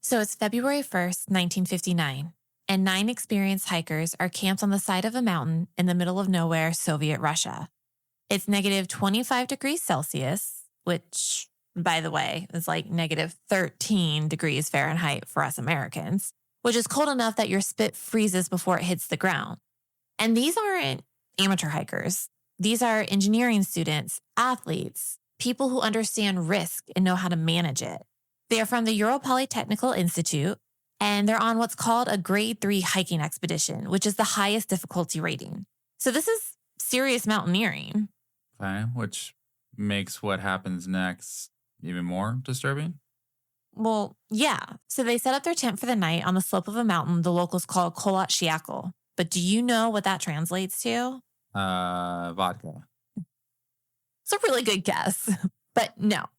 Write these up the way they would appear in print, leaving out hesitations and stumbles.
So it's February 1st, 1959, and 9 experienced hikers are camped on the side of a mountain in the middle of nowhere, Soviet Russia. It's negative 25 degrees Celsius, which, by the way, is like negative 13 degrees Fahrenheit for us Americans, which is cold enough that your spit freezes before it hits the ground. And these aren't amateur hikers. These are engineering students, athletes, people who understand risk and know how to manage it. They are from the Ural Polytechnical Institute, and they're on what's called a grade 3 hiking expedition, which is the highest difficulty rating. So this is serious mountaineering. Okay, which makes what happens next even more disturbing? Well, yeah. So they set up their tent for the night on the slope of a mountain the locals call Kolevatov. But do you know what that translates to? Vodka. It's a really good guess. But no,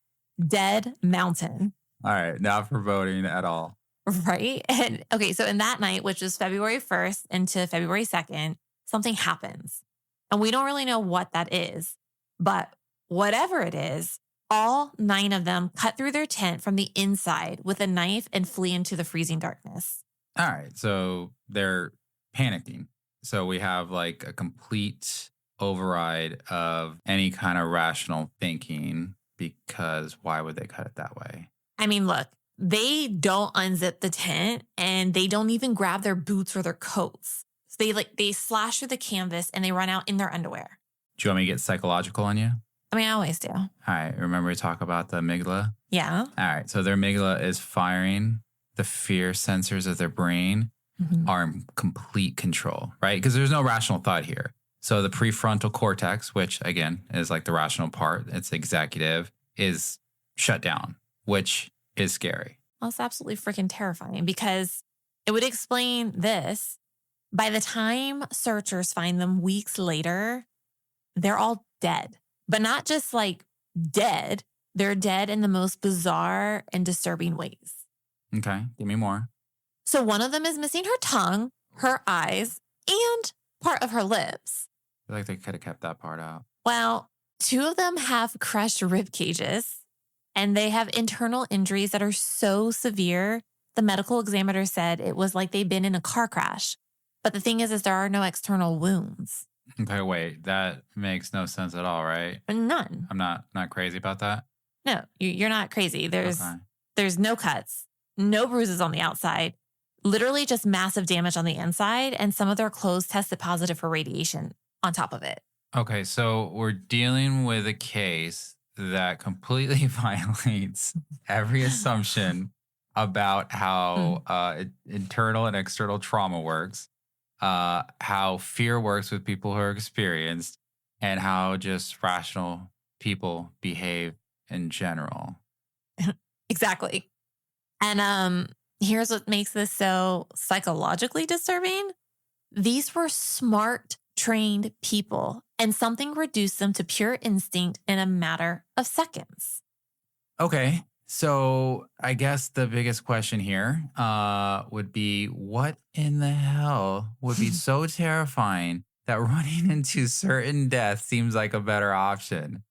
Dead Mountain. All right, not foreboding at all. Right? And okay, so in that night, which is February 1st into February 2nd, something happens. And we don't really know what that is. But whatever it is, all 9 of them cut through their tent from the inside with a knife and flee into the freezing darkness. All right, so they're panicking. So we have like a complete override of any kind of rational thinking, because why would they cut it that way? I mean, look, they don't unzip the tent and they don't even grab their boots or their coats. So they slash through the canvas and they run out in their underwear. Do you want me to get psychological on you? I mean, I always do. All right, remember we talk about the amygdala? Yeah. All right, so their amygdala is firing. The fear sensors of their brain are in complete control, right? Because there's no rational thought here. So the prefrontal cortex, which again is like the rational part, it's executive, is shut down, which is scary. Well, it's absolutely freaking terrifying because it would explain this. By the time searchers find them weeks later, they're all dead. But not just like dead, they're dead in the most bizarre and disturbing ways. Okay, give me more. So one of them is missing her tongue, her eyes, and part of her lips. I feel like they could have kept that part out. Well, 2 of them have crushed rib cages, and they have internal injuries that are so severe, the medical examiner said it was like they'd been in a car crash. But the thing is there are no external wounds. Okay, wait, that makes no sense at all, right? None. I'm not crazy about that? No, you're not crazy. There's no cuts, no bruises on the outside, literally just massive damage on the inside, and some of their clothes tested positive for radiation on top of it. Okay, so we're dealing with a case that completely violates every assumption about how internal and external trauma works, how fear works with people who are experienced, and how just rational people behave in general. Exactly. And here's what makes this so psychologically disturbing. These were smart, trained people, and something reduced them to pure instinct in a matter of seconds. Okay, so I guess the biggest question here would be, what in the hell would be so terrifying that running into certain death seems like a better option?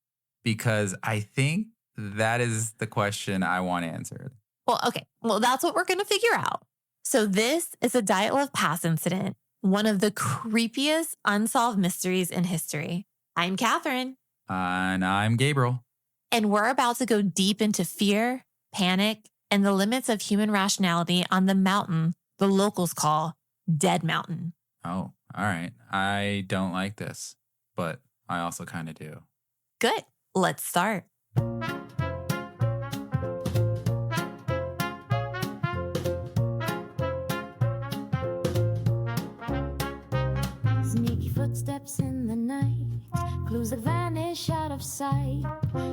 Because I think that is the question I want answered. Well, okay. Well, that's what we're going to figure out. So this is a Dyatlov Pass Incident, one of the creepiest unsolved mysteries in history. I'm Catherine. And I'm Gabriel. And we're about to go deep into fear, panic, and the limits of human rationality on the mountain the locals call Dead Mountain. Oh, all right. I don't like this, but I also kind of do. Good. Let's start. Sneaky footsteps in the night, clues that vanish out of sight.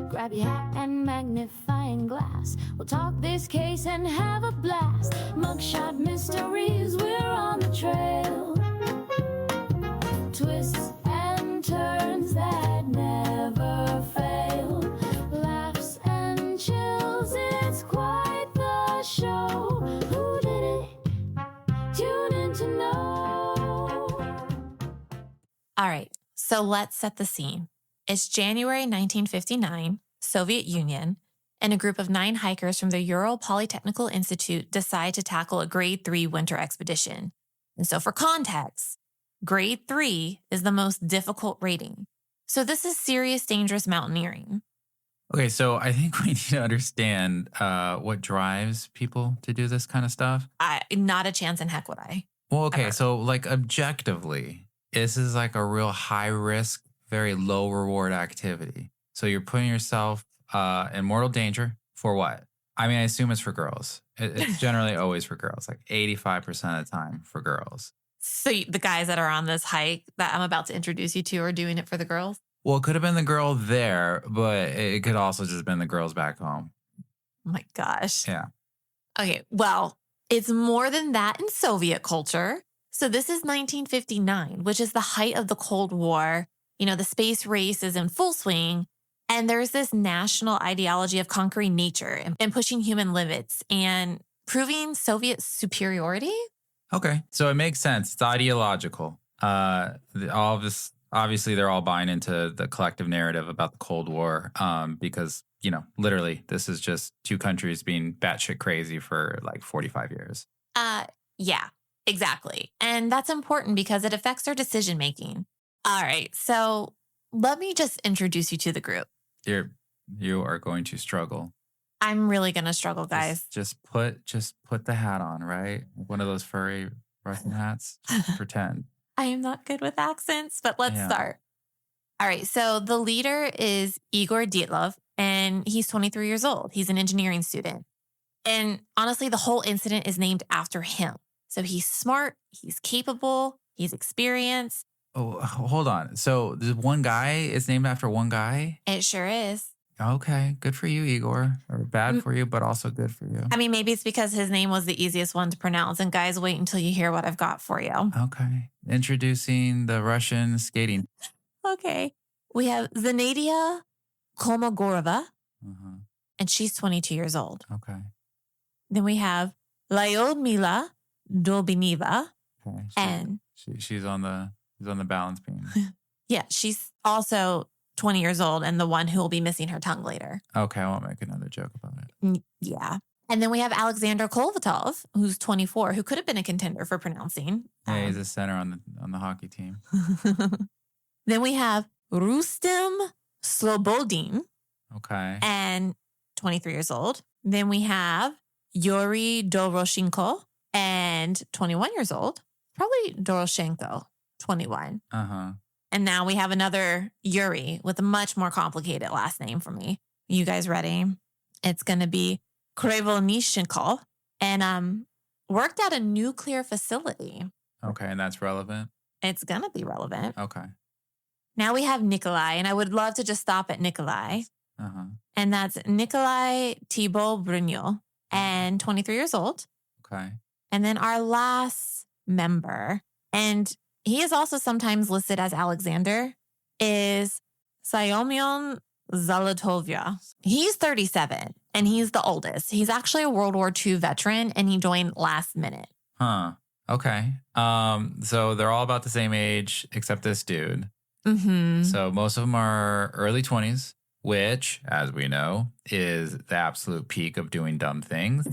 Grab your hat and magnifying glass. We'll talk this case and have a blast. Mugshot mysteries, we're on the trail. Twists and turns that never fail. Laughs and chills, it's quite the show. Who did it? Tune in to know. All right, so let's set the scene. It's January 1959, Soviet Union, and a group of 9 hikers from the Ural Polytechnical Institute decide to tackle a grade 3 winter expedition. And so for context, grade 3 is the most difficult rating. So this is serious, dangerous mountaineering. Okay, so I think we need to understand what drives people to do this kind of stuff. Not a chance in heck would I. Well, okay, Ever. so like objectively, this is like a real high risk, very low reward activity. So you're putting yourself in mortal danger for what? I mean, I assume it's for girls. It's generally always for girls, like 85% of the time for girls. So the guys that are on this hike that I'm about to introduce you to are doing it for the girls? Well, it could have been the girl there, but it could also just been the girls back home. Oh my gosh. Yeah. Okay, well, it's more than that in Soviet culture. So this is 1959, which is the height of the Cold War. You know, the space race is in full swing. And there's this national ideology of conquering nature and pushing human limits and proving Soviet superiority. Okay. So it makes sense. It's ideological. All of this, obviously, they're all buying into the collective narrative about the Cold War because, you know, literally, this is just two countries being batshit crazy for like 45 years. Yeah, exactly. And that's important because it affects their decision making. All right. So let me just introduce you to the group. You are going to struggle. I'm really going to struggle, guys. Just put the hat on, right? One of those furry Russian hats. Just pretend. I am not good with accents, but let's start. All right. So the leader is Igor Dyatlov, and he's 23 years old. He's an engineering student. And honestly, the whole incident is named after him. So he's smart, he's capable, he's experienced. Oh, hold on. So the one guy is named after one guy? It sure is. Okay. Good for you, Igor. Or bad for you, but also good for you. I mean, maybe it's because his name was the easiest one to pronounce. And guys, wait until you hear what I've got for you. Okay. Introducing the Russian skating. Okay. We have Zinaida Kolmogorova, and she's 22 years old. Okay. Then we have Lyudmila Dubinina. Okay. And she's on the balance beam. Yeah, she's also 20 years old and the one who will be missing her tongue later. Okay, I won't make another joke about it. Yeah. And then we have Alexander Kolevatov, who's 24, who could have been a contender for pronouncing. Yeah, he's a center on the hockey team. Then we have Rustem Slobodin. Okay. And 23 years old. Then we have Yuri Doroshenko and 21 years old. Probably Doroshenko, 21. And now we have another Yuri with a much more complicated last name for me. You guys ready? It's going to be Krivonischenko and worked at a nuclear facility. Okay, and that's relevant? It's going to be relevant. Okay. Now we have Nikolai, and I would love to just stop at Nikolai. And that's Nikolai Thibeaux-Brignolles and 23 years old. Okay. And then our last member, and he is also sometimes listed as Alexander, is Semyon Zolotaryov. He's 37 and he's the oldest. He's actually a World War II veteran and he joined last minute. Okay. So they're all about the same age except this dude. So most of them are early 20s. Which, as we know, is the absolute peak of doing dumb things.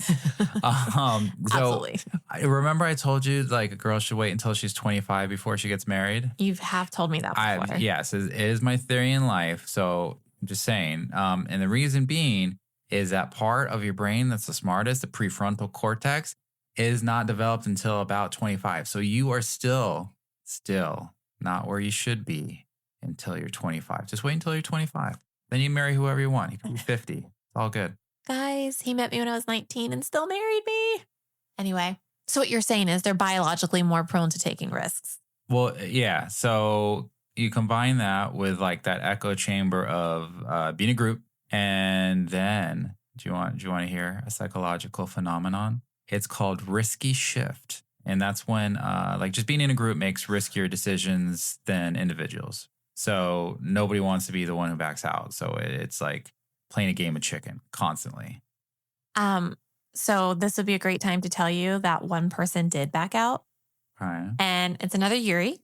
Absolutely. Remember I told you like a girl should wait until she's 25 before she gets married? You have told me that before. Yes, it is my theory in life. So I'm just saying. And the reason being is that part of your brain that's the smartest, the prefrontal cortex, is not developed until about 25. So you are still not where you should be until you're 25. Just wait until you're 25. Then you marry whoever you want. He could be 50. It's all good. Guys, he met me when I was 19 and still married me. Anyway, so what you're saying is they're biologically more prone to taking risks. Well, yeah. So you combine that with like that echo chamber of being a group. And then do you want to hear a psychological phenomenon? It's called risky shift. And that's when like just being in a group makes riskier decisions than individuals. So nobody wants to be the one who backs out. So it's like playing a game of chicken constantly. So this would be a great time to tell you that one person did back out. Okay. And it's another Yuri,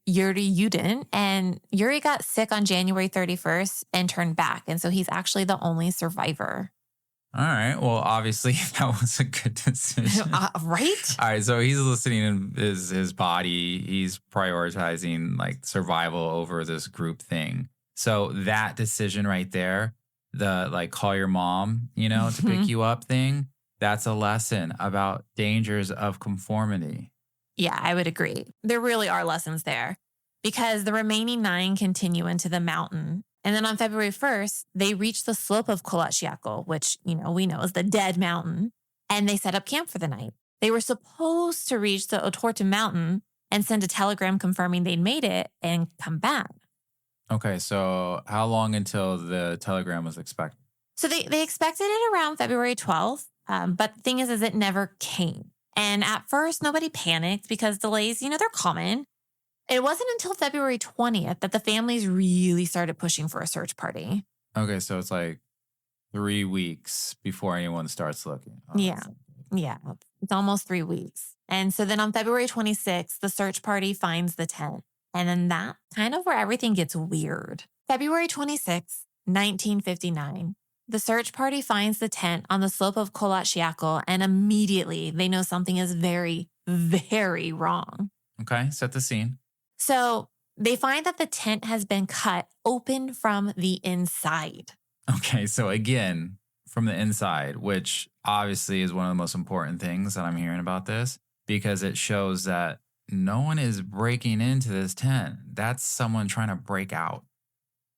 Yuri Yudin. And Yuri got sick on January 31st and turned back. And so he's actually the only survivor. All right. Well, obviously, that was a good decision. Right? All right. So he's listening to his body. He's prioritizing like survival over this group thing. So that decision right there, the like call your mom, to pick you up thing, that's a lesson about dangers of conformity. Yeah, I would agree. There really are lessons there because the remaining 9 continue into the mountain. And then on February 1st, they reach the slope of Kolmogorova, which, we know is the dead mountain, and they set up camp for the night. They were supposed to reach the Otorta mountain and send a telegram confirming they'd made it and come back. Okay, so how long until the telegram was expected? So they expected it around February 12th, but the thing is it never came. And at first, nobody panicked because delays, they're common. It wasn't until February 20th that the families really started pushing for a search party. Okay, so it's like 3 weeks before anyone starts looking. Oh, Yeah. It's almost 3 weeks. And so then on February 26th, the search party finds the tent. And then that's kind of where everything gets weird. February 26th, 1959. The search party finds the tent on the slope of Kolmogorova, and immediately they know something is very, very wrong. Okay, set the scene. So they find that the tent has been cut open from the inside. Okay, so again, from the inside, which obviously is one of the most important things that I'm hearing about this, because it shows that no one is breaking into this tent. That's someone trying to break out.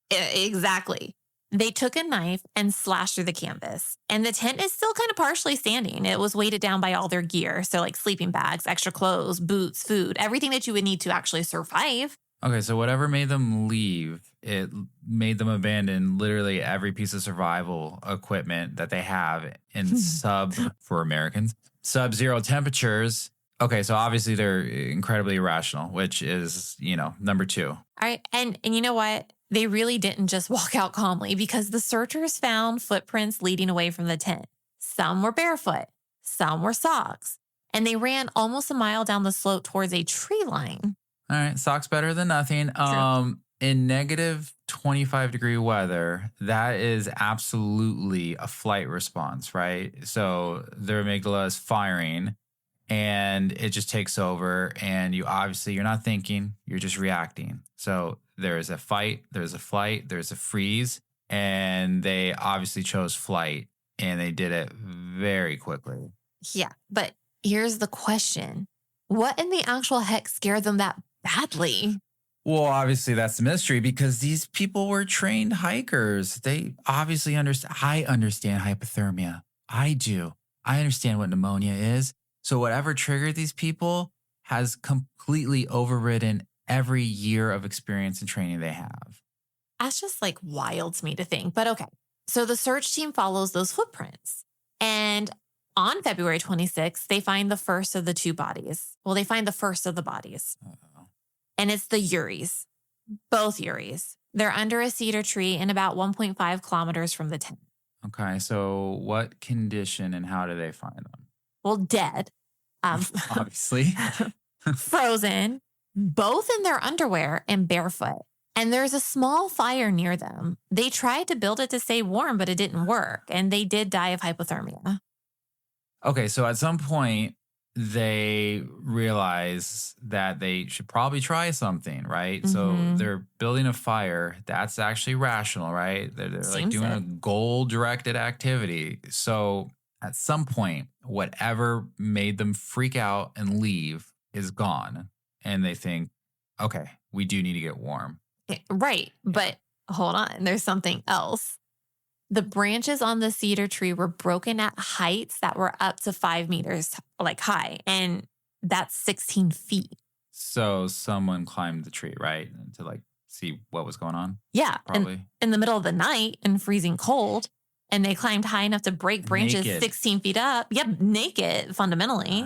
Exactly. They took a knife and slashed through the canvas, and the tent is still kind of partially standing. It was weighted down by all their gear. So like sleeping bags, extra clothes, boots, food, everything that you would need to actually survive. Okay, so whatever made them leave, it made them abandon literally every piece of survival equipment that they have in for Americans, sub-zero temperatures. Okay, so obviously they're incredibly irrational, which is, number 2. All right. And you know what? They really didn't just walk out calmly because the searchers found footprints leading away from the tent. Some were barefoot, some were socks, and they ran almost a mile down the slope towards a tree line. All right, socks better than nothing. In negative 25-degree weather, that is absolutely a flight response, right? So their amygdala is firing and it just takes over, and you're not thinking, you're just reacting. So there's a fight, there's a flight, there's a freeze, and they obviously chose flight, and they did it very quickly. Yeah, but here's the question. What in the actual heck scared them that badly? Well, obviously that's the mystery, because these people were trained hikers. They obviously understand. I understand hypothermia. I do. I understand what pneumonia is. So whatever triggered these people has completely overridden every year of experience and training they have. That's just like wild to me to think, but okay. So the search team follows those footprints. And on February 26th, they find the first of the 2 bodies. Well, they find the first of the bodies. Uh-oh. And it's the Yuris. Both Yuris. They're under a cedar tree and about 1.5 kilometers from the tent. Okay, so what condition and how do they find them? Well, dead. Obviously. Frozen, both in their underwear and barefoot. And there's a small fire near them. They tried to build it to stay warm, but it didn't work. And they did die of hypothermia. Okay, so at some point, they realize that they should probably try something, right? Mm-hmm. So they're building a fire. That's actually rational, right? They're like doing a goal-directed activity. So at some point, whatever made them freak out and leave is gone. And they think, okay, we do need to get warm. Right. But hold on, there's something else. The branches on the cedar tree were broken at heights that were up to 5 meters high. And that's 16 feet. So someone climbed the tree, right? To see what was going on? Yeah. Probably. In the middle of the night in freezing cold. And they climbed high enough to break branches naked. 16 feet up. Yep, naked, fundamentally.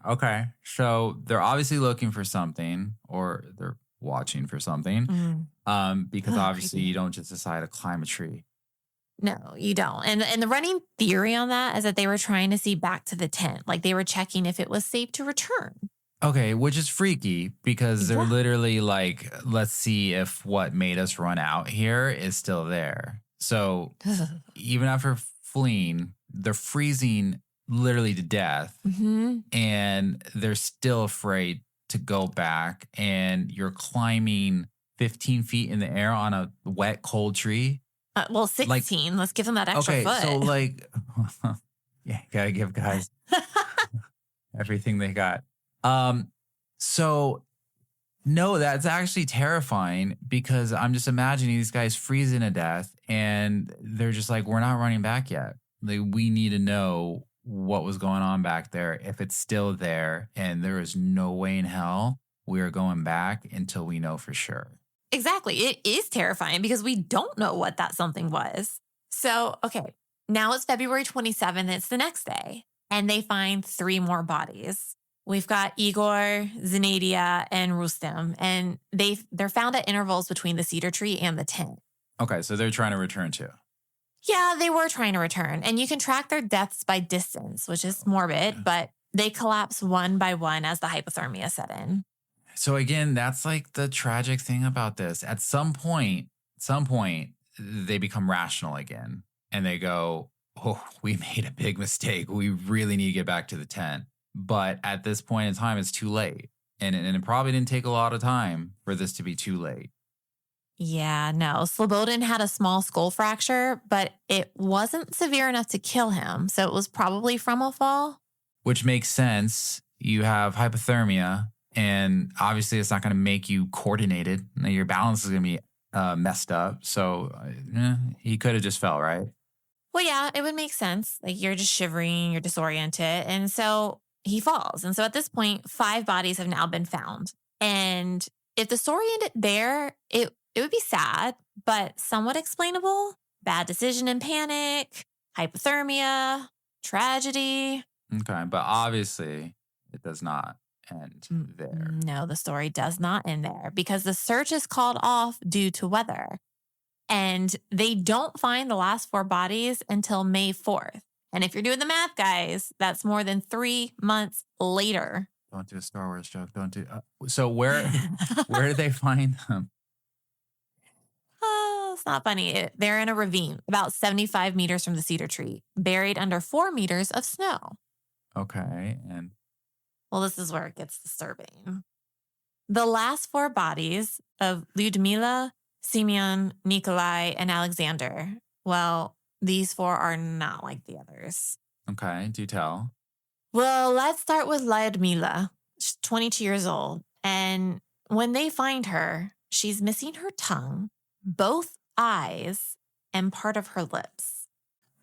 Okay. So they're obviously looking for something, or they're watching for something. Because obviously you don't just decide to climb a tree. No, you don't. And the running theory on that is that they were trying to see back to the tent. Like they were checking if it was safe to return. Okay, which is freaky because they're literally like, let's see if what made us run out here is still there. So even after fleeing, they're freezing literally to death and they're still afraid to go back. And you're climbing 15 feet in the air on a wet, cold tree. 16. Like, let's give them that extra foot. So like, yeah, gotta give guys everything they got. So no, that's actually terrifying because I'm just imagining these guys freezing to death and they're just like, we're not running back yet. Like, we need to know what was going on back there. If it's still there and there is no way in hell we are going back until we know for sure. Exactly. It is terrifying because we don't know what that something was. So, okay, now it's February 27th. It's the next day and they find 3 more bodies. We've got Igor, Zinaida, and Rustem, and they're found at intervals between the cedar tree and the tent. Okay, so they're trying to return too. Yeah, they were trying to return, and you can track their deaths by distance, which is morbid, but they collapse one by one as the hypothermia set in. So again, that's like the tragic thing about this. At some point, they become rational again, and they go, "Oh, we made a big mistake. We really need to get back to the tent." But at this point in time, it's too late. And it probably didn't take a lot of time for this to be too late. Yeah, no. Slobodin had a small skull fracture, but it wasn't severe enough to kill him. So it was probably from a fall. Which makes sense. You have hypothermia, and obviously it's not going to make you coordinated. Your balance is going to be messed up. So he could have just fell, right? Well, yeah, it would make sense. Like, you're just shivering, you're disoriented. And so he falls. And so at this point, 5 bodies have now been found. And if the story ended there, it would be sad, but somewhat explainable. Bad decision and panic, hypothermia, tragedy. Okay, but obviously it does not end there. No, the story does not end there because the search is called off due to weather. And they don't find the last 4 bodies until May 4th. And if you're doing the math, guys, that's more than 3 months later. Don't do a Star Wars joke. Don't do. So where did they find them? Oh, it's not funny. They're in a ravine about 75 meters from the cedar tree, buried under 4 meters of snow. Okay. And well, this is where it gets disturbing. The last 4 bodies of Lyudmila, Semyon, Nikolai, and Alexander, well, these 4 are not like the others. Okay, do tell. Well, let's start with Lyudmila. She's 22 years old. And when they find her, she's missing her tongue, both eyes, and part of her lips.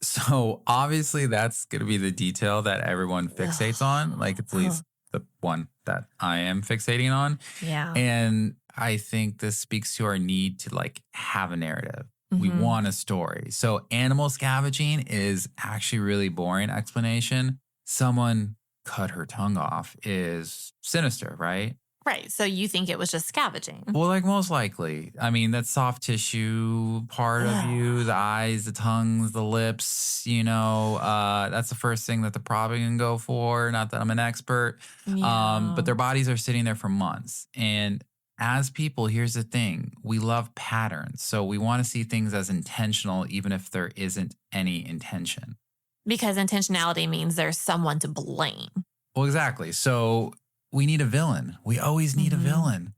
So obviously that's going to be the detail that everyone fixates on. Like, at least the one that I am fixating on. Yeah. And I think this speaks to our need to like have a narrative. We want a story. So animal scavenging is actually really boring explanation. Someone cut her tongue off is sinister, right? Right. So you think it was just scavenging? Well, like most likely. I mean, that soft tissue part of you, the eyes, the tongues, the lips, that's the first thing that they're probably going to go for. Not that I'm an expert. Yeah. But their bodies are sitting there for months. And as people, here's the thing. We love patterns. So we want to see things as intentional, even if there isn't any intention. Because intentionality means there's someone to blame. Well, exactly. So we need a villain. We always need a villain.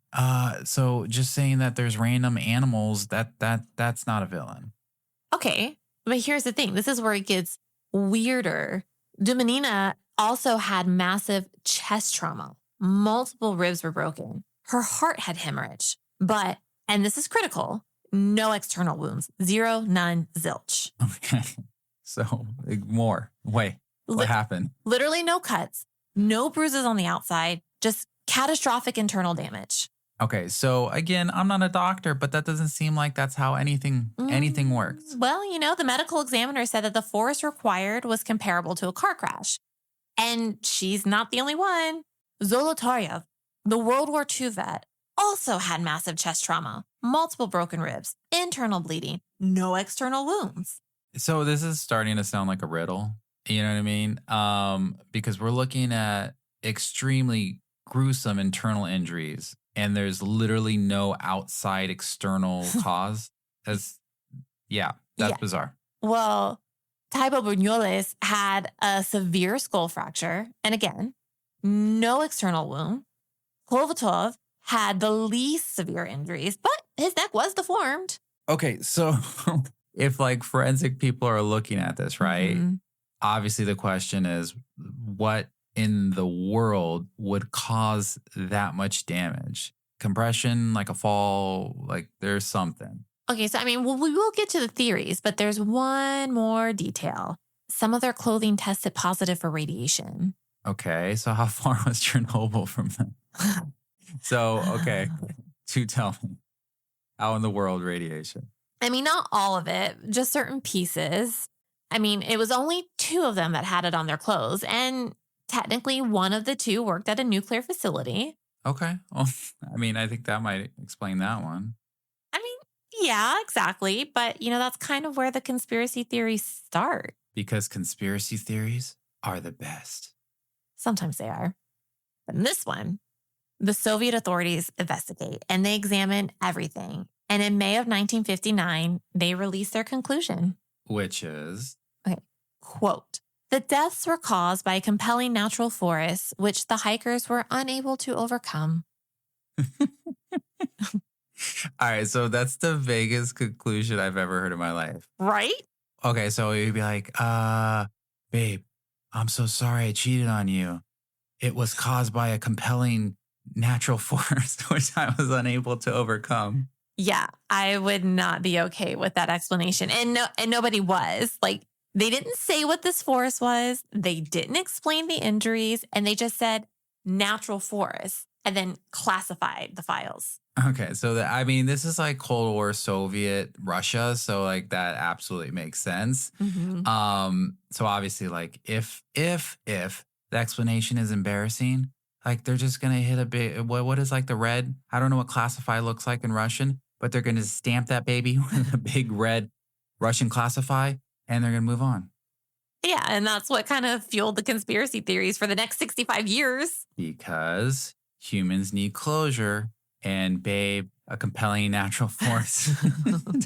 So just saying that there's random animals, that's not a villain. Okay. But here's the thing. This is where it gets weirder. Dubinina also had massive chest trauma. Multiple ribs were broken. Her heart had hemorrhage. But, and this is critical, no external wounds. 0, none, zilch. Okay. So more. Wait, what happened? Literally no cuts, no bruises on the outside, just catastrophic internal damage. Okay, so again, I'm not a doctor, but that doesn't seem like that's how anything works. Well, the medical examiner said that the force required was comparable to a car crash. And she's not the only one. Zolotaryov, the World War II vet, also had massive chest trauma, multiple broken ribs, internal bleeding, no external wounds. So this is starting to sound like a riddle. You know what I mean? Because we're looking at extremely gruesome internal injuries and there's literally no outside external cause. That's bizarre. Well, Thibeaux-Brignolles had a severe skull fracture. And again, no external wound. Kolevatov had the least severe injuries, but his neck was deformed. Okay, so if like forensic people are looking at this, right? Mm-hmm. Obviously the question is what in the world would cause that much damage? Compression, like a fall, like there's something. Okay, so we will get to the theories, but there's one more detail. Some of their clothing tested positive for radiation. Okay, so how far was Chernobyl from them? So, okay, to tell me, how in the world radiation? Not all of it, just certain pieces. It was only 2 of them that had it on their clothes, and technically one of the 2 worked at a nuclear facility. Okay, well, I think that might explain that one. Yeah, exactly. But, that's kind of where the conspiracy theories start. Because conspiracy theories are the best. Sometimes they are. But in this one, the Soviet authorities investigate and they examine everything. And in May of 1959, they released their conclusion. Which is? Okay, quote, "The deaths were caused by a compelling natural force, which the hikers were unable to overcome." All right, so that's the vaguest conclusion I've ever heard in my life. Right? Okay, so you'd be like, babe, I'm so sorry I cheated on you. It was caused by a compelling natural force, which I was unable to overcome. Yeah, I would not be okay with that explanation. And nobody was. Like, they didn't say what this force was. They didn't explain the injuries. And they just said natural force and then classified the files. Okay, so this is like Cold War Soviet Russia, so like that absolutely makes sense. Mm-hmm. So obviously, like if the explanation is embarrassing, like they're just gonna hit a big what is like the red? I don't know what classify looks like in Russian, but they're gonna stamp that baby with a big red Russian classify, and they're gonna move on. Yeah, and that's what kind of fueled the conspiracy theories for the next 65 years. Because humans need closure. And babe, a compelling natural force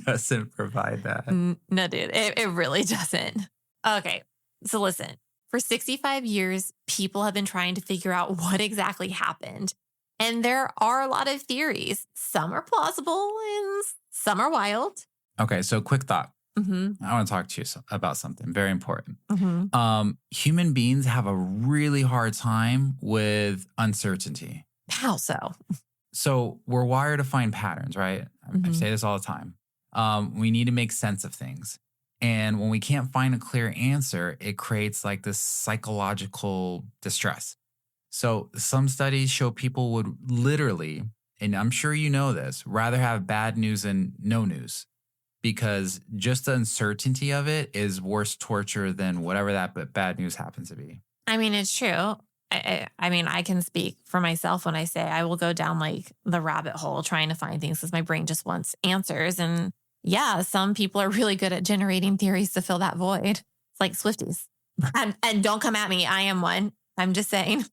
doesn't provide that. No, dude, it really doesn't. Okay, so listen. For 65 years, people have been trying to figure out what exactly happened. And there are a lot of theories. Some are plausible and some are wild. Okay, so quick thought. Mm-hmm. I want to talk to you about something very important. Mm-hmm. Human beings have a really hard time with uncertainty. How so? So we're wired to find patterns, right? Mm-hmm. I say this all the time. We need to make sense of things. And when we can't find a clear answer, it creates like this psychological distress. So some studies show people would literally, and I'm sure you know this, rather have bad news than no news. Because just the uncertainty of it is worse torture than whatever that bad news happens to be. It's true. I can speak for myself when I say I will go down like the rabbit hole trying to find things because my brain just wants answers. And yeah, some people are really good at generating theories to fill that void. It's like Swifties. And don't come at me. I am one. I'm just saying.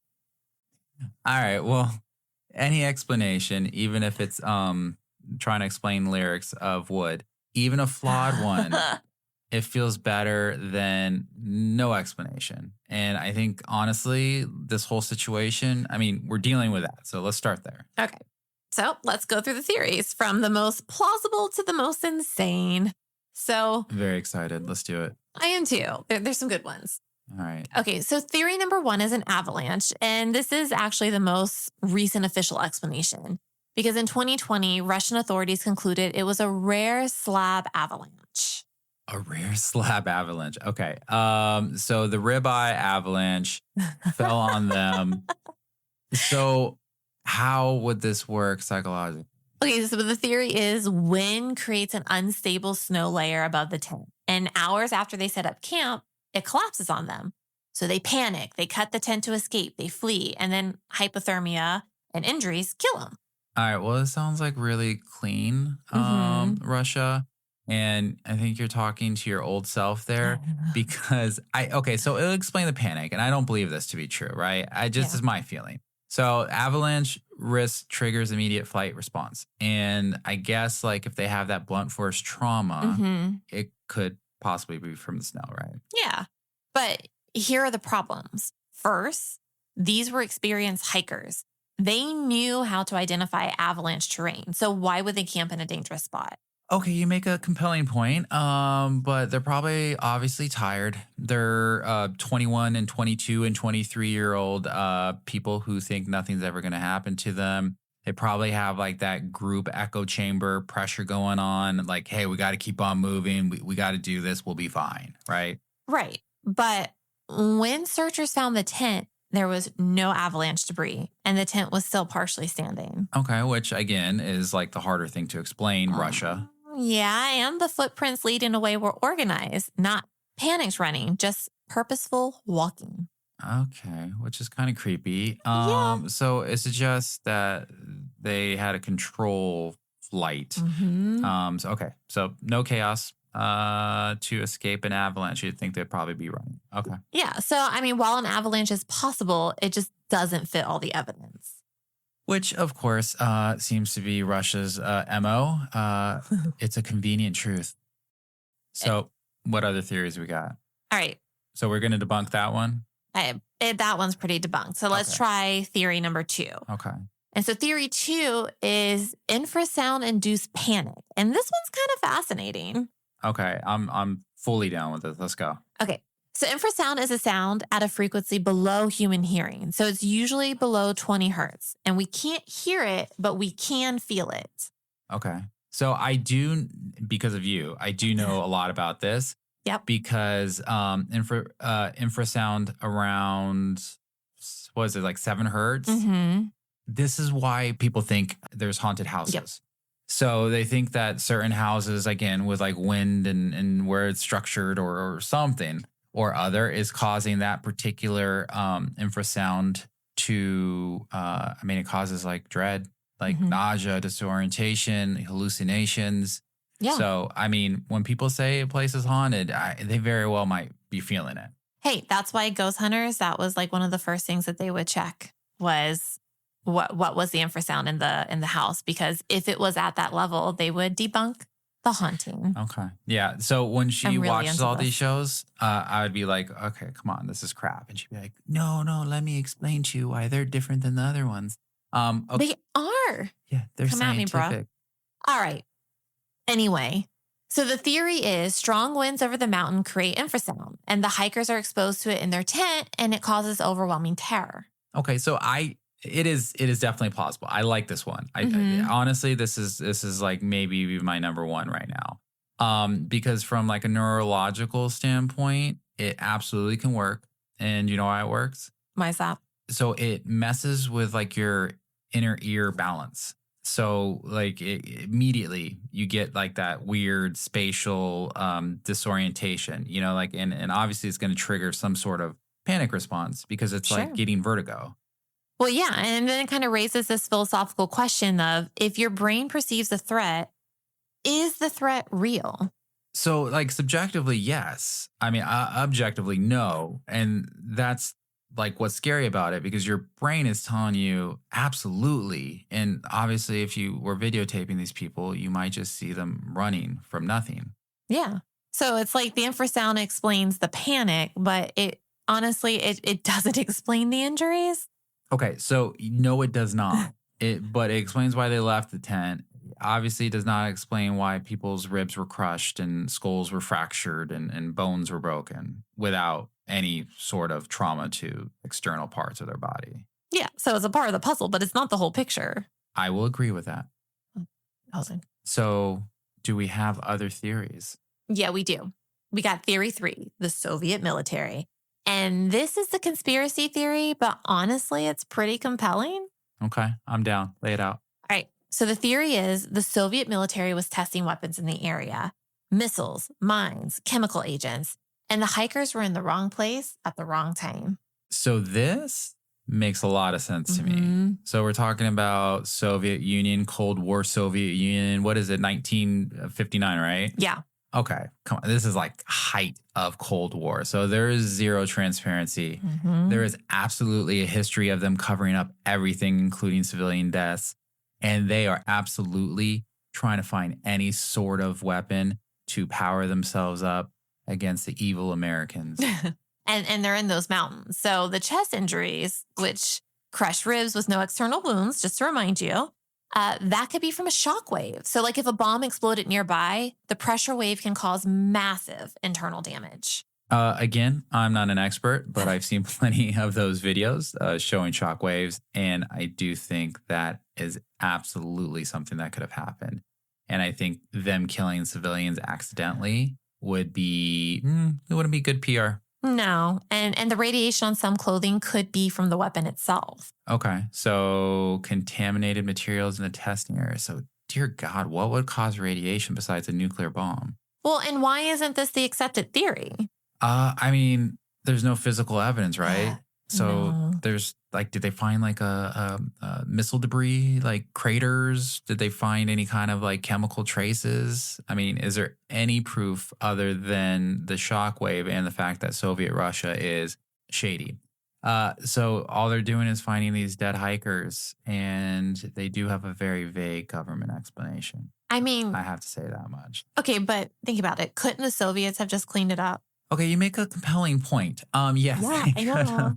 All right. Well, any explanation, even if it's trying to explain lyrics of Wood, even a flawed one, it feels better than no explanation. And I think, honestly, this whole situation, we're dealing with that. So let's start there. Okay. So let's go through the theories from the most plausible to the most insane. So very excited. Let's do it. I am too. There's some good ones. All right. Okay. So theory number 1 is an avalanche. And this is actually the most recent official explanation. Because in 2020, Russian authorities concluded it was a rare slab avalanche. A rare slab avalanche. Okay. So the ribeye avalanche fell on them. So how would this work psychologically? Okay, so the theory is wind creates an unstable snow layer above the tent. And hours after they set up camp, it collapses on them. So they panic, they cut the tent to escape, they flee, and then hypothermia and injuries kill them. All right, well, it sounds like really clean, Russia. And I think you're talking to your old self there because so it'll explain the panic. And I don't believe this to be true, right? This is my feeling. So avalanche risk triggers immediate flight response. And I guess like if they have that blunt force trauma, it could possibly be from the snow, right? Yeah. But here are the problems. First, these were experienced hikers. They knew how to identify avalanche terrain. So why would they camp in a dangerous spot? Okay, you make a compelling point, but they're probably obviously tired. They're 21 and 22 and 23-year-old people who think nothing's ever going to happen to them. They probably have like that group echo chamber pressure going on. Like, hey, we got to keep on moving. We got to do this. We'll be fine, right? Right. But when searchers found the tent, there was no avalanche debris, and the tent was still partially standing. Okay, which again is like the harder thing to explain, Russia. Yeah, and the footprints lead in a way were organized, not panicked running, just purposeful walking. Okay, which is kind of creepy. Yeah. So it suggests that they had a control flight. So no chaos to escape an avalanche. You'd think they'd probably be running. Okay. Yeah, so I mean, while an avalanche is possible, it just doesn't fit all the evidence. Which, of course, seems to be Russia's MO. It's a convenient truth. So what other theories we got? All right. So we're going to debunk that one? That one's pretty debunked. So let's try theory number 2. Okay. And so theory 2 is infrasound-induced panic. And this one's kind of fascinating. Okay. I'm fully down with it. Let's go. Okay. So infrasound is a sound at a frequency below human hearing. So it's usually below 20 hertz. And we can't hear it, but we can feel it. Okay. So I do, because of you, I do know a lot about this. Yep. Because infrasound around, what is it, like 7 hertz? This is why people think there's haunted houses. Yep. So they think that certain houses, again, with like wind and where it's structured or something or other is causing that particular infrasound to, it causes like dread, like nausea, disorientation, hallucinations. Yeah. So, when people say a place is haunted, they very well might be feeling it. Hey, that's why ghost hunters, that was like one of the first things that they would check was what was the infrasound in the house, because if it was at that level, they would debunk the haunting. Okay. Yeah. So when she really watches all these shows, I would be like, okay, come on, this is crap. And she'd be like, no, let me explain to you why they're different than the other ones. Okay. They are. Yeah, they're Come scientific. at me, bro. All right. Anyway, so the theory is strong winds over the mountain create infrasound, and the hikers are exposed to it in their tent, and it causes overwhelming terror. Okay, so it is definitely plausible. I like this one. I honestly, this is like maybe my number one right now. Because from like a neurological standpoint, it absolutely can work. And you know why it works? Why is that? So it messes with like your inner ear balance. So like immediately you get like that weird spatial disorientation, and obviously it's going to trigger some sort of panic response because it's like getting vertigo. Well, yeah. And then it kind of raises this philosophical question of, if your brain perceives a threat, is the threat real? So like subjectively, yes. Objectively, no. And that's like what's scary about it, because your brain is telling you absolutely. And obviously, if you were videotaping these people, you might just see them running from nothing. Yeah. So it's like the infrasound explains the panic, but it doesn't explain the injuries. Okay, so no, it does not. But it explains why they left the tent. Obviously, it does not explain why people's ribs were crushed and skulls were fractured and bones were broken without any sort of trauma to external parts of their body. Yeah, so it's a part of the puzzle, but it's not the whole picture. I will agree with that. Awesome. So do we have other theories? Yeah, we do. We got theory 3, the Soviet military. And this is the conspiracy theory, but honestly, it's pretty compelling. Okay, I'm down. Lay it out. All right. So the theory is the Soviet military was testing weapons in the area, missiles, mines, chemical agents, and the hikers were in the wrong place at the wrong time. So this makes a lot of sense to me. So we're talking about Soviet Union, Cold War Soviet Union. What is it, 1959, right? Yeah. Okay, come on. This is like height of Cold War. So there is zero transparency. There is absolutely a history of them covering up everything, including civilian deaths. And they are absolutely trying to find any sort of weapon to power themselves up against the evil Americans. And they're in those mountains. So the chest injuries, which crushed ribs with no external wounds, just to remind you, that could be from a shock wave. So like if a bomb exploded nearby, the pressure wave can cause massive internal damage. Again, I'm not an expert, but I've seen plenty of those videos showing shock waves. And I do think that is absolutely something that could have happened. And I think them killing civilians accidentally would be, it wouldn't be good PR. No. And the radiation on some clothing could be from the weapon itself. Okay. So contaminated materials in the testing area. So dear God, what would cause radiation besides a nuclear bomb? Well, and why isn't this the accepted theory? I mean, there's no physical evidence, right? So No. there's like, did they find like a missile debris, like craters? Did they find any kind of like chemical traces? I mean, is there any proof other than the shockwave and the fact that Soviet Russia is shady? So all they're doing is finding these dead hikers, and they do have a very vague government explanation. I mean, I have to say that much. okay, but think about it. Couldn't the Soviets have just cleaned it up? Okay, you make a compelling point. Yes. Yeah, I know.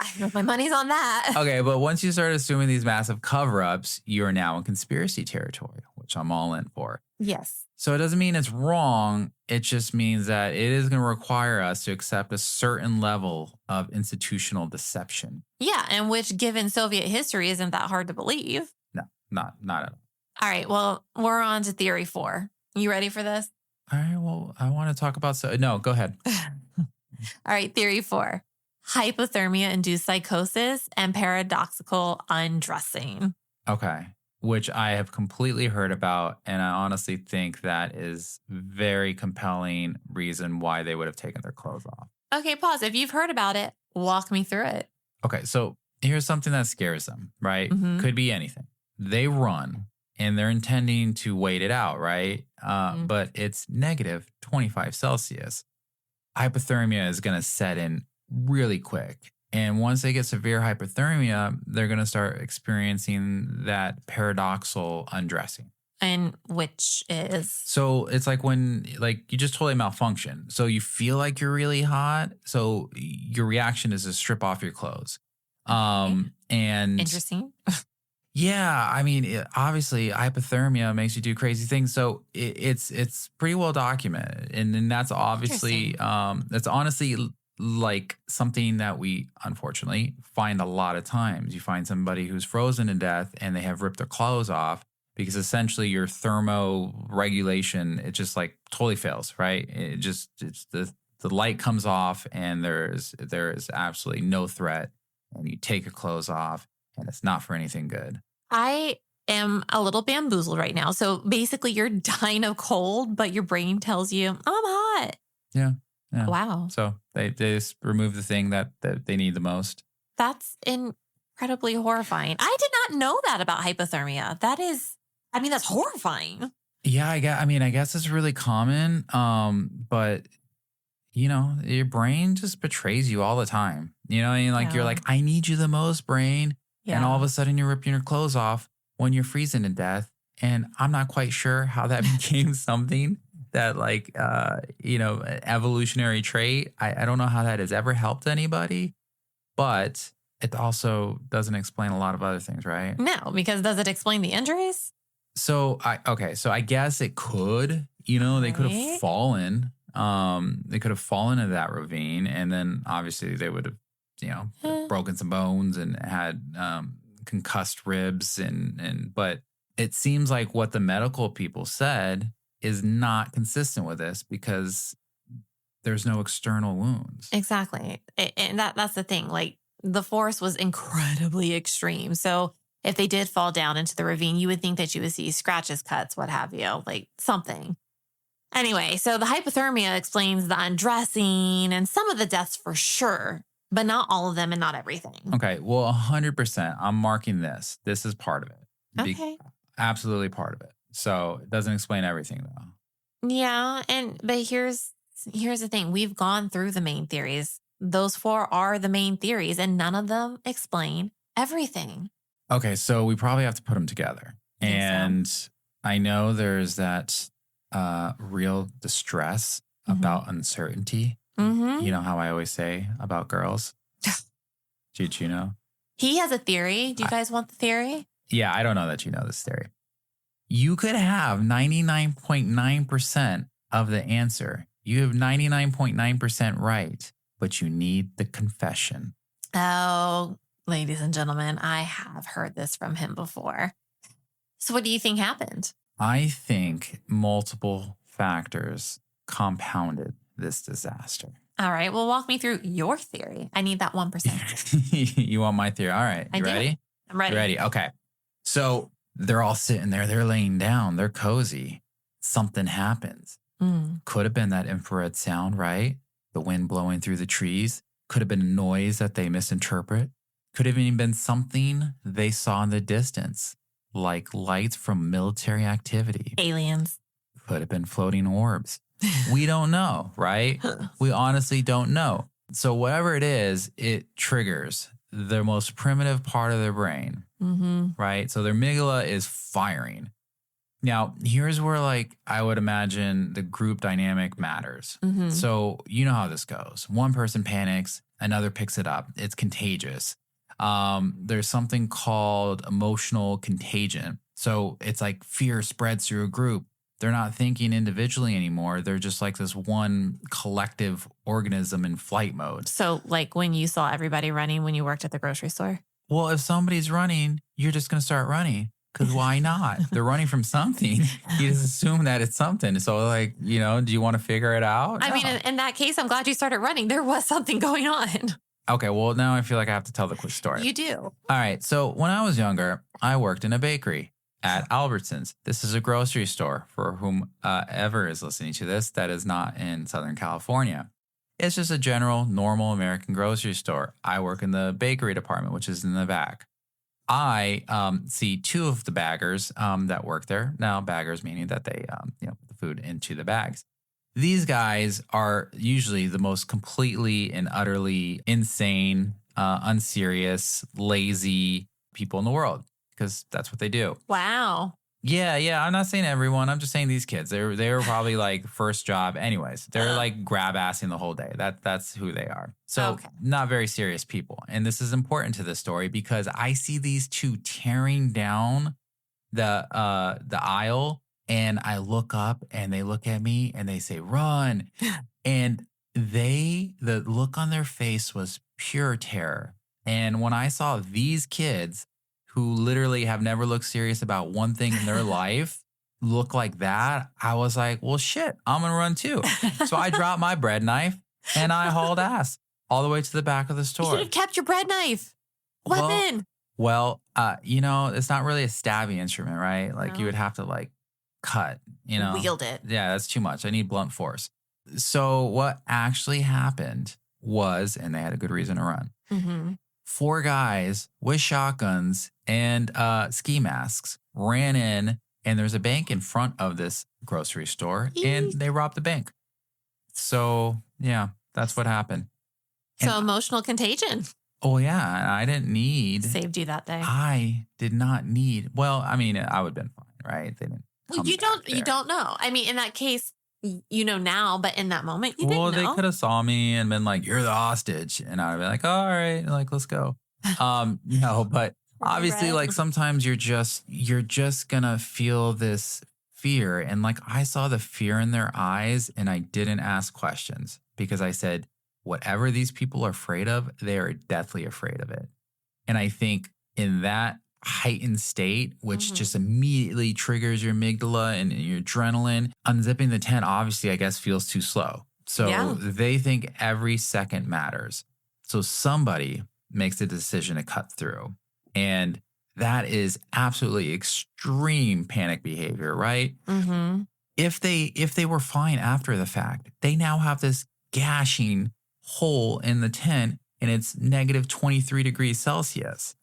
I know my money's on that. Okay, but once you start assuming these massive cover-ups, you're now in conspiracy territory, which I'm all in for. Yes. So it doesn't mean it's wrong. It just means that it is going to require us to accept a certain level of institutional deception. Yeah, and which, given Soviet history, isn't that hard to believe. No, not at all. All right, well, we're on to theory 4. You ready for this? All right, well, I want to talk about... No, go ahead. All right, theory 4. Hypothermia-induced psychosis and paradoxical undressing. Okay, which I have completely heard about, and I honestly think that is very compelling reason why they would have taken their clothes off. Okay, pause. If you've heard about it, walk me through it. Okay, so here's something that scares them, right? Mhm. Could be anything. They run, and they're intending to wait it out, right? But it's negative 25 Celsius. Hypothermia is going to set in really quick. And once they get severe hypothermia, they're going to start experiencing that paradoxical undressing. And which is? So it's like when you just totally malfunction. So you feel like you're really hot. So your reaction is to strip off your clothes. And Interesting. yeah, I mean, obviously hypothermia makes you do crazy things. So it's pretty well documented. And that's obviously, that's honestly like something that we unfortunately find a lot of times. You find somebody who's frozen to death and they have ripped their clothes off because essentially your thermoregulation, it just like totally fails, right? It's the light comes off and there is absolutely no threat, and you take your clothes off and it's not for anything good. I am a little bamboozled right now. So basically you're dying of cold, but your brain tells you, I'm hot. Yeah. Wow. So they just remove the thing that they need the most. That's incredibly horrifying. I did not know that about hypothermia. That's horrifying. Yeah, I guess it's really common. But your brain just betrays you all the time. You know what I mean? Like, Yeah. you're like, I need you the most, brain. Yeah. And all of a sudden you're ripping your clothes off when you're freezing to death. And I'm not quite sure how that became something that evolutionary trait. I don't know how that has ever helped anybody, but it also doesn't explain a lot of other things, right? No, because does it explain the injuries? So I guess it could, they could have fallen. They could have fallen into that ravine, and then obviously they would have, broken some bones and had concussed ribs but it seems like what the medical people said is not consistent with this because there's no external wounds. Exactly. And that's the thing. Like, the force was incredibly extreme. So if they did fall down into the ravine, you would think that you would see scratches, cuts, what have you, like something. Anyway, so the hypothermia explains the undressing and some of the deaths for sure, but not all of them and not everything. Okay, well, 100%. I'm marking this. This is part of it. Okay. Absolutely part of it. So it doesn't explain everything, though. Yeah. But here's the thing. We've gone through the main theories. Those 4 are the main theories, and none of them explain everything. Okay, so we probably have to put them together. And I know there's that real distress about uncertainty. Mm-hmm. You know how I always say about girls? Did you know? He has a theory. Do you guys want the theory? Yeah, I don't know that you know this theory. You could have 99.9% of the answer. You have 99.9% right, but you need the confession. Oh, ladies and gentlemen, I have heard this from him before. So what do you think happened? I think multiple factors compounded this disaster. All right. Well, walk me through your theory. I need that 1%. You want my theory? All right. You ready? I'm ready. You ready? Okay. So they're all sitting there. They're laying down. They're cozy. Something happens. Could have been that infrared sound, right? The wind blowing through the trees. Could have been a noise that they misinterpret. Could have even been something they saw in the distance, like lights from military activity. Aliens. Could have been floating orbs. We don't know, right? We honestly don't know. So whatever it is, it triggers the most primitive part of their brain, right? So their amygdala is firing. Now, here's where, like, I would imagine the group dynamic matters. So you know how this goes. One person panics, another picks it up. It's contagious. There's something called emotional contagion. So it's like fear spreads through a group. They're not thinking individually anymore. They're just like this one collective organism in flight mode. So like when you saw everybody running when you worked at the grocery store? Well, if somebody's running, you're just going to start running. Because why not? They're running from something. You just assume that it's something. So, like, you know, do you want to figure it out? I mean, in that case, I'm glad you started running. There was something going on. Okay, well, now I feel like I have to tell the quick story. You do. All right. So when I was younger, I worked in a bakery at Albertsons. This is a grocery store for whom ever is listening to this that is not in Southern California. It's just a general, normal American grocery store. I work in the bakery department, which is in the back. I see 2 of the baggers that work there. Now, baggers meaning that they put the food into the bags. These guys are usually the most completely and utterly insane, unserious, lazy people in the world because that's what they do. Wow. Yeah. I'm not saying everyone. I'm just saying these kids. They were probably like first job. Anyways, they're like grab-assing the whole day. That's who they are. So Not very serious people. And this is important to the story because I see these 2 tearing down the aisle, and I look up and they look at me and they say, "Run." And the look on their face was pure terror. And when I saw these kids who literally have never looked serious about one thing in their life look like that, I was like, well, shit, I'm going to run too. So I dropped my bread knife and I hauled ass all the way to the back of the store. You should have kept your bread knife. Weapon. Well, it's not really a stabbing instrument, right? Like you would have to like cut, Wield it. Yeah, that's too much. I need blunt force. So what actually happened was, and they had a good reason to run. 4 guys with shotguns and ski masks ran in, and there's a bank in front of this grocery store, and they robbed the bank. So, yeah, that's what happened. So emotional contagion. Oh, yeah. I didn't need. Saved you that day. I did not need. Well, I mean, I would have been fine, right? They didn't. You don't know. I mean, in that case, you know now, but in that moment, you didn't know. Well, they could have saw me and been like, "You're the hostage," and I'd be like, "All right, like let's go." No, but obviously, like sometimes you're just gonna feel this fear, and like I saw the fear in their eyes, and I didn't ask questions because I said, whatever these people are afraid of, they are deathly afraid of it. And I think in that heightened state, which just immediately triggers your amygdala and your adrenaline, unzipping the tent obviously, I guess, feels too slow. So they think every second matters. So somebody makes a decision to cut through. And that is absolutely extreme panic behavior, right? If they were fine after the fact, they now have this gashing hole in the tent and it's negative 23 degrees Celsius.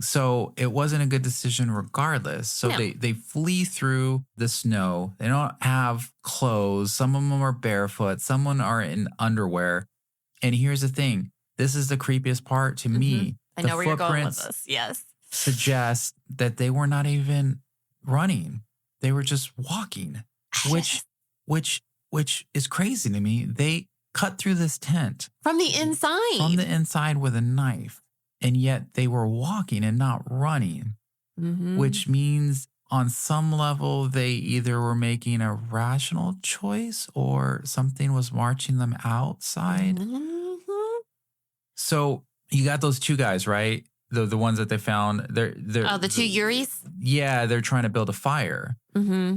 So it wasn't a good decision regardless. So No. they flee through the snow. They don't have clothes. Some of them are barefoot. Some of them are in underwear. And here's the thing. This is the creepiest part to me. I The know where you're going with footprints this. Yes. suggest that they were not even running. They were just walking, which is crazy to me. They cut through this tent From the inside. from the inside with a knife, and yet they were walking and not running, which means on some level they either were making a rational choice or something was marching them outside. So you got those two guys, right? The ones that they found. They're the two Yuris? Yeah, they're trying to build a fire.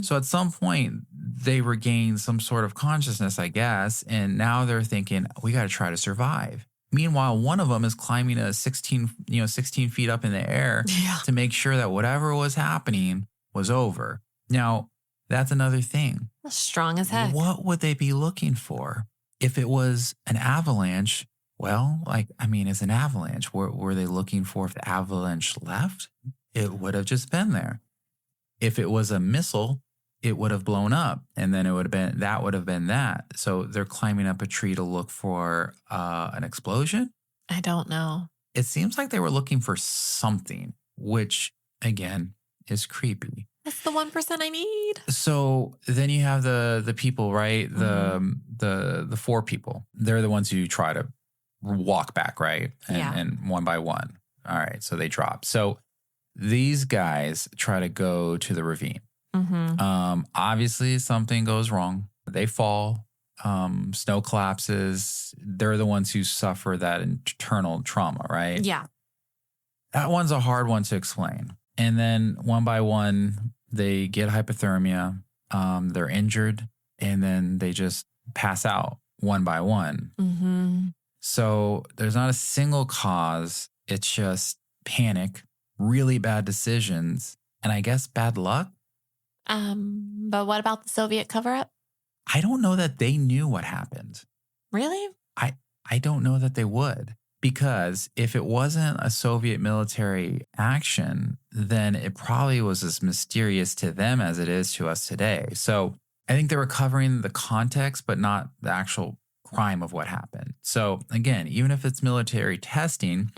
So at some point they regained some sort of consciousness, I guess, and now they're thinking we got to try to survive. Meanwhile, one of them is climbing 16 feet up in the air to make sure that whatever was happening was over. Now, that's another thing. Strong as heck. What would they be looking for? If it was an avalanche, well, it's an avalanche. Were they looking for if the avalanche left? It would have just been there. If it was a missile, it would have blown up, and then it would have been that. So they're climbing up a tree to look for an explosion. I don't know. It seems like they were looking for something, which again is creepy. That's the 1% I need. So then you have the people, right? The four people. They're the ones who try to walk back, right? And one by one. All right. So they drop. So these guys try to go to the ravine. Obviously something goes wrong. They fall. Snow collapses. They're the ones who suffer that internal trauma, right? Yeah. That one's a hard one to explain. And then one by one, they get hypothermia. They're injured, and then they just pass out one by one. So there's not a single cause. It's just panic, really bad decisions, and I guess bad luck. But what about the Soviet cover-up? I don't know that they knew what happened. Really? I don't know that they would. Because if it wasn't a Soviet military action, then it probably was as mysterious to them as it is to us today. So I think they were covering the context, but not the actual crime of what happened. So again, even if it's military testing,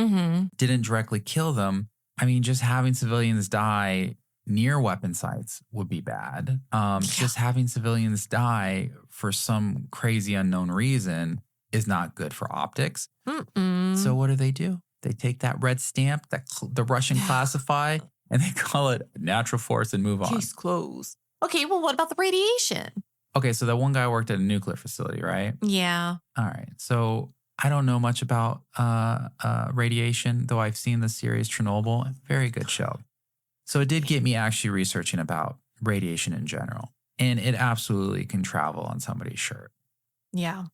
didn't directly kill them. I mean, just having civilians die near weapon sites would be bad. Just having civilians die for some crazy unknown reason is not good for optics. So what do? They take that red stamp that the Russian classify, and they call it natural force and move on. Case closed. Okay, well, what about the radiation? Okay, so that one guy worked at a nuclear facility, right? Yeah. All right. So I don't know much about radiation, though I've seen the series Chernobyl. Very good show. So it did get me actually researching about radiation in general. And it absolutely can travel on somebody's shirt. Yeah.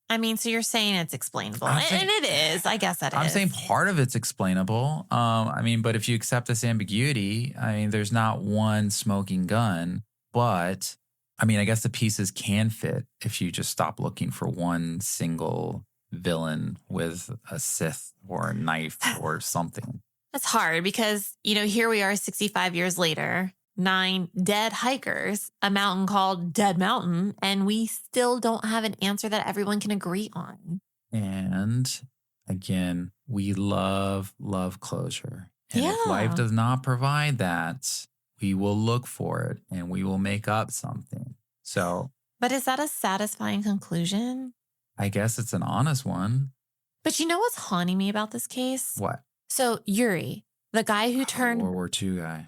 I mean, so you're saying it's explainable. And it is. I guess that is. I'm saying part of it's explainable. But if you accept this ambiguity, there's not one smoking gun. But, I guess the pieces can fit if you just stop looking for one single villain with a Sith or a knife or something. That's hard because, here we are 65 years later. 9 dead hikers, a mountain called Dead Mountain, and we still don't have an answer that everyone can agree on. And again, we love closure. And if life does not provide that, we will look for it and we will make up something. So, but is that a satisfying conclusion? I guess it's an honest one. But you know what's haunting me about this case? What? So Yuri, the guy who turned World War II guy.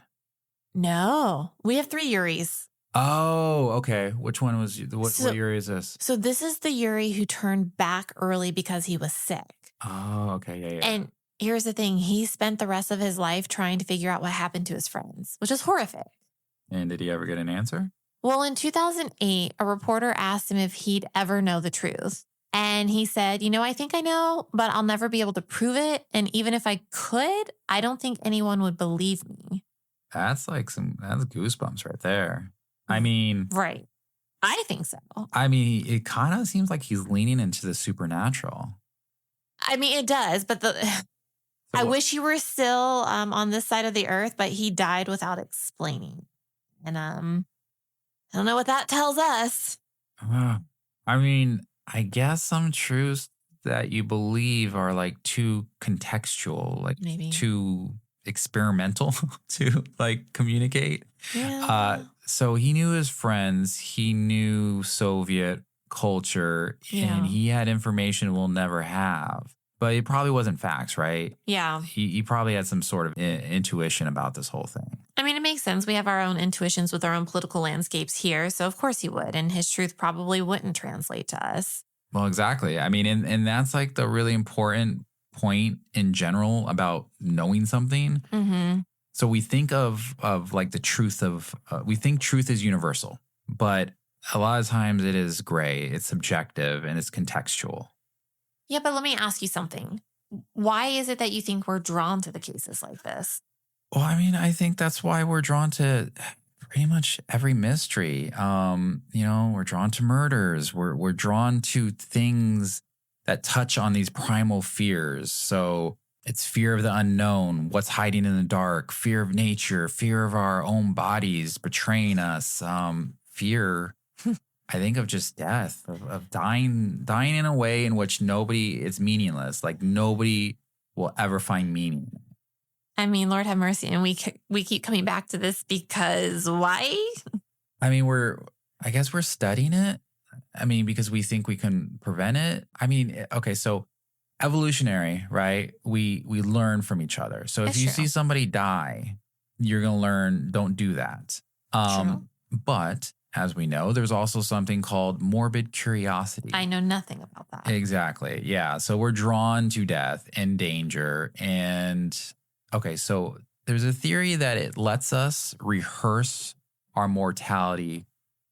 No, we have 3 Yuris. Oh, okay. Which one was what Yuri is this? So this is the Yuri who turned back early because he was sick. Oh, okay. Yeah. And here's the thing. He spent the rest of his life trying to figure out what happened to his friends, which is horrific. And did he ever get an answer? Well, in 2008, a reporter asked him if he'd ever know the truth. And he said, I think I know, but I'll never be able to prove it. And even if I could, I don't think anyone would believe me. That's that's goosebumps right there. Right. I think so. It kind of seems like he's leaning into the supernatural. It does, but I wish he were still on this side of the earth, but he died without explaining. And I don't know what that tells us. I mean, I guess some truths that you believe are like too contextual, like Maybe too experimental to like communicate. Yeah. So he knew his friends, he knew Soviet culture, and he had information we'll never have. But it probably wasn't facts, right? Yeah. He probably had some sort of intuition about this whole thing. I mean, it makes sense. We have our own intuitions with our own political landscapes here. So of course he would. And his truth probably wouldn't translate to us. Well, exactly. I mean, and that's like the really important point in general about knowing something. Mm-hmm. So we think of like the truth of, we think truth is universal, but a lot of times it is gray, it's subjective, and it's contextual. Yeah, but let me ask you something. Why is it that you think we're drawn to the cases like this? Well, I mean, I think that's why we're drawn to pretty much every mystery. We're drawn to murders. We're drawn to things that touch on these primal fears. So it's fear of the unknown, what's hiding in the dark, fear of nature, fear of our own bodies betraying us, fear, I think, of just death, of dying in a way in which it's meaningless. Like nobody will ever find meaning. I mean, Lord have mercy. And we keep coming back to this because why? I mean, I guess we're studying it. I mean, because we think we can prevent it. I mean, okay, so evolutionary, right? We learn from each other. So if you see somebody die, you're going to learn, don't do that. True. But as we know, there's also something called morbid curiosity. I know nothing about that. Exactly. Yeah. So we're drawn to death and danger. And okay, so there's a theory that it lets us rehearse our mortality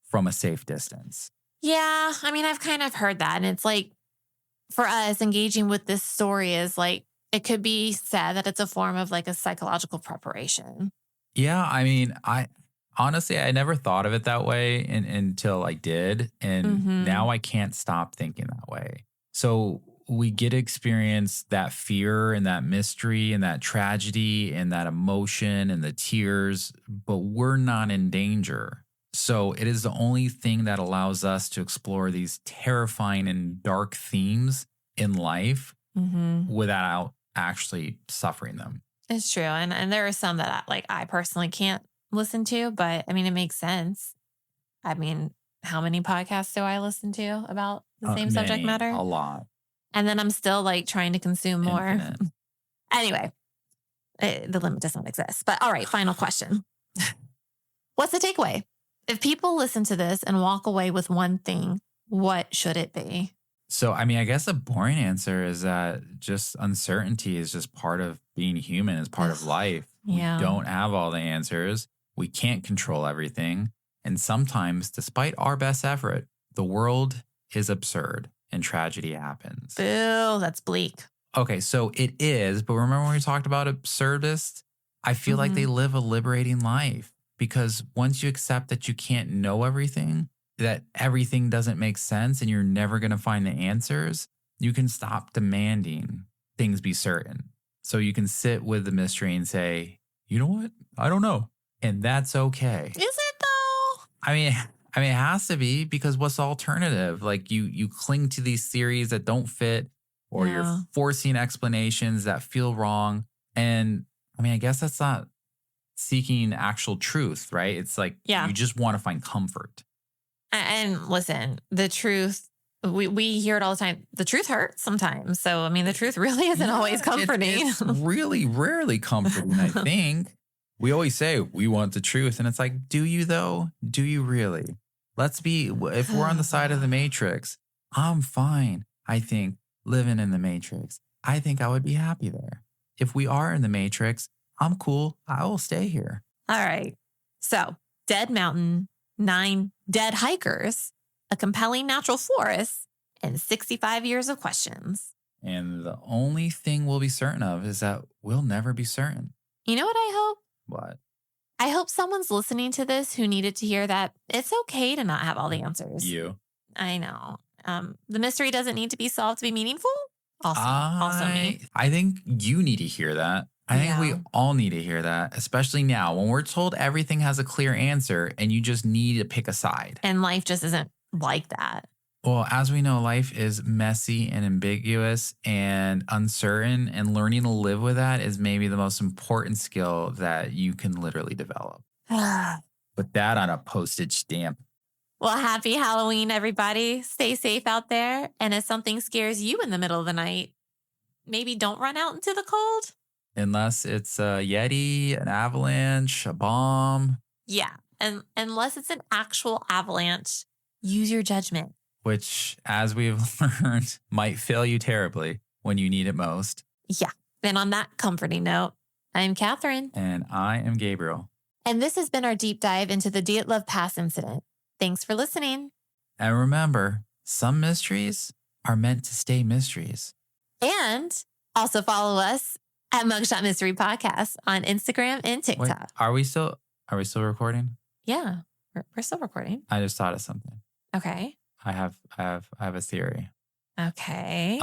from a safe distance. Yeah. I mean, I've kind of heard that. And it's like, for us, engaging with this story is like, it could be said that it's a form of like a psychological preparation. Yeah. I mean, honestly, I never thought of it that way until I did. And now I can't stop thinking that way. So we get to experience that fear and that mystery and that tragedy and that emotion and the tears, but we're not in danger. So it is the only thing that allows us to explore these terrifying and dark themes in life without actually suffering them. It's true. And there are some that I personally can't listen to, but I mean, it makes sense. I mean, how many podcasts do I listen to about the same subject matter? A lot. And then I'm still like trying to consume more. Infinite. Anyway, the limit does not exist. But all right, final question. What's the takeaway? If people listen to this and walk away with one thing, what should it be? So, I mean, I guess a boring answer is that just uncertainty is just part of being human, is part of life. Yeah. We don't have all the answers. We can't control everything. And sometimes, despite our best effort, the world is absurd and tragedy happens. Boo, that's bleak. Okay, so it is. But remember when we talked about absurdists? I feel like they live a liberating life. Because once you accept that you can't know everything, that everything doesn't make sense and you're never going to find the answers, you can stop demanding things be certain. So you can sit with the mystery and say, you know what? I don't know. And that's okay. Is it though? I mean, it has to be, because what's the alternative? Like you cling to these theories that don't fit, or you're forcing explanations that feel wrong. And I mean, I guess that's not seeking actual truth, right? It's like you just want to find comfort. And listen, the truth, we hear it all the time. The truth hurts sometimes. So, I mean, the truth really isn't always comforting. It's really rarely comforting, I think. We always say we want the truth. And it's like, do you though? Do you really? If we're on the side of the Matrix, I'm fine, I think, living in the Matrix. I think I would be happy there. If we are in the Matrix, I'm cool. I will stay here. All right. So, dead mountain, 9 dead hikers, a compelling natural forest, and 65 years of questions. And the only thing we'll be certain of is that we'll never be certain. You know what I hope? What? I hope someone's listening to this who needed to hear that it's okay to not have all the answers. You. I know. The mystery doesn't need to be solved to be meaningful. Also me. I think you need to hear that. I think we all need to hear that, especially now when we're told everything has a clear answer and you just need to pick a side. And life just isn't like that. Well, as we know, life is messy and ambiguous and uncertain, and learning to live with that is maybe the most important skill that you can literally develop. Put that on a postage stamp. Well, happy Halloween, everybody. Stay safe out there. And if something scares you in the middle of the night, maybe don't run out into the cold. Unless it's a Yeti, an avalanche, a bomb. Yeah. And unless it's an actual avalanche, use your judgment. Which, as we've learned, might fail you terribly when you need it most. Yeah. And on that comforting note, I'm Catherine. And I am Gabriel. And this has been our deep dive into the Dyatlov Pass Incident. Thanks for listening. And remember, some mysteries are meant to stay mysteries. And also follow us at Mugshot Mystery Podcast on Instagram and TikTok. Wait, are we still recording? Yeah, we're still recording. I just thought of something. Okay. I have a theory. Okay.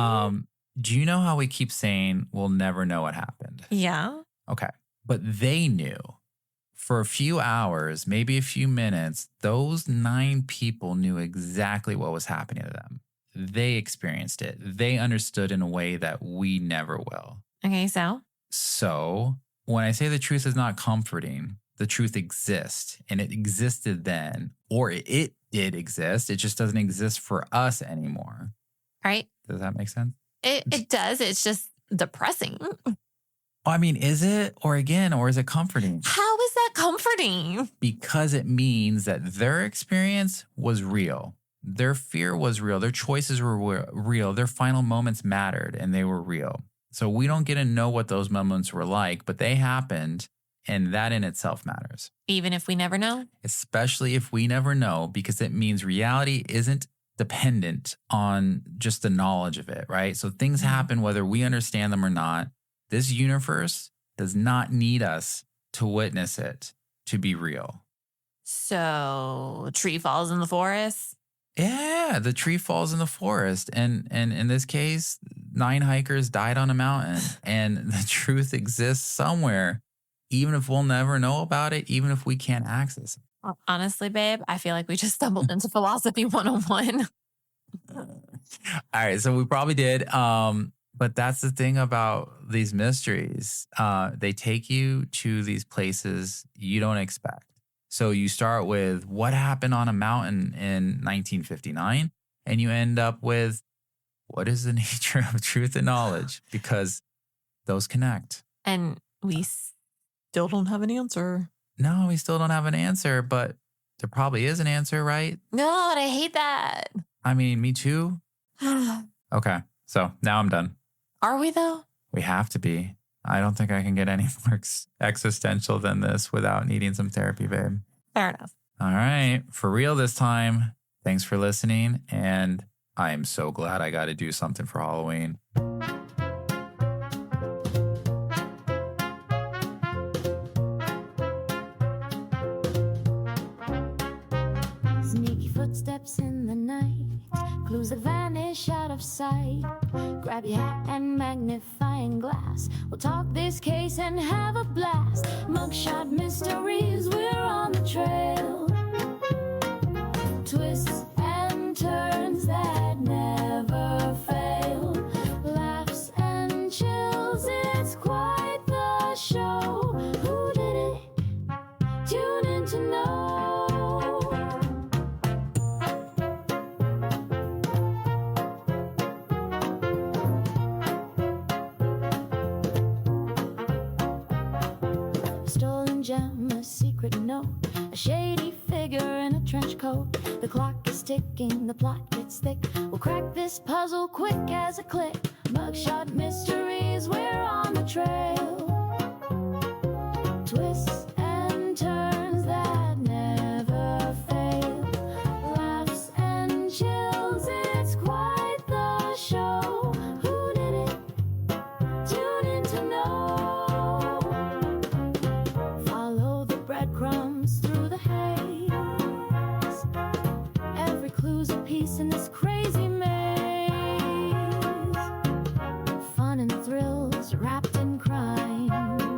Do you know how we keep saying we'll never know what happened? Yeah. Okay. But they knew. For a few hours, maybe a few minutes, those 9 people knew exactly what was happening to them. They experienced it. They understood in a way that we never will. Okay, so? So when I say the truth is not comforting, the truth exists, and it existed then, or it did exist. It just doesn't exist for us anymore. Right. Does that make sense? It does. It's just depressing. I mean, is it? Or is it comforting? How is that comforting? Because it means that their experience was real. Their fear was real. Their choices were real. Their final moments mattered, and they were real. So we don't get to know what those moments were like, but they happened, and that in itself matters. Even if we never know? Especially if we never know, because it means reality isn't dependent on just the knowledge of it, right? So things happen whether we understand them or not. This universe does not need us to witness it to be real. So, a tree falls in the forest? Yeah, the tree falls in the forest. And in this case, 9 hikers died on a mountain. And the truth exists somewhere, even if we'll never know about it, even if we can't access it. Honestly, babe, I feel like we just stumbled into Philosophy 101. All right, so we probably did. But that's the thing about these mysteries. They take you to these places you don't expect. So you start with what happened on a mountain in 1959, and you end up with what is the nature of truth and knowledge, because those connect. And we still don't have an answer. No, we still don't have an answer, but there probably is an answer, right? No, and I hate that. I mean, me too. Okay, so now I'm done. Are we though? We have to be. I don't think I can get any more existential than this without needing some therapy, babe. Fair enough. All right. For real this time. Thanks for listening. And I am so glad I got to do something for Halloween. Sneaky footsteps in the night, clues that vanish out of sight. Grab your hat and magnifying glass. We'll talk this case and have a blast. Mugshot mysteries, we're on the trail. Twists and turns that never fail. Laughs and chills, it's quite the show. Who did it? Tune in to know. Gem, a secret note, a shady figure in a trench coat. The clock is ticking, the plot gets thick. We'll crack this puzzle quick as a click. Mugshot mysteries, we're on the trail. Twists and turns that never fail. Laughs and chills, it's quite the show. Who did it? Tune in to know. Breadcrumbs through the haze. Every clue's a piece in this crazy maze. girls wrapped in crime.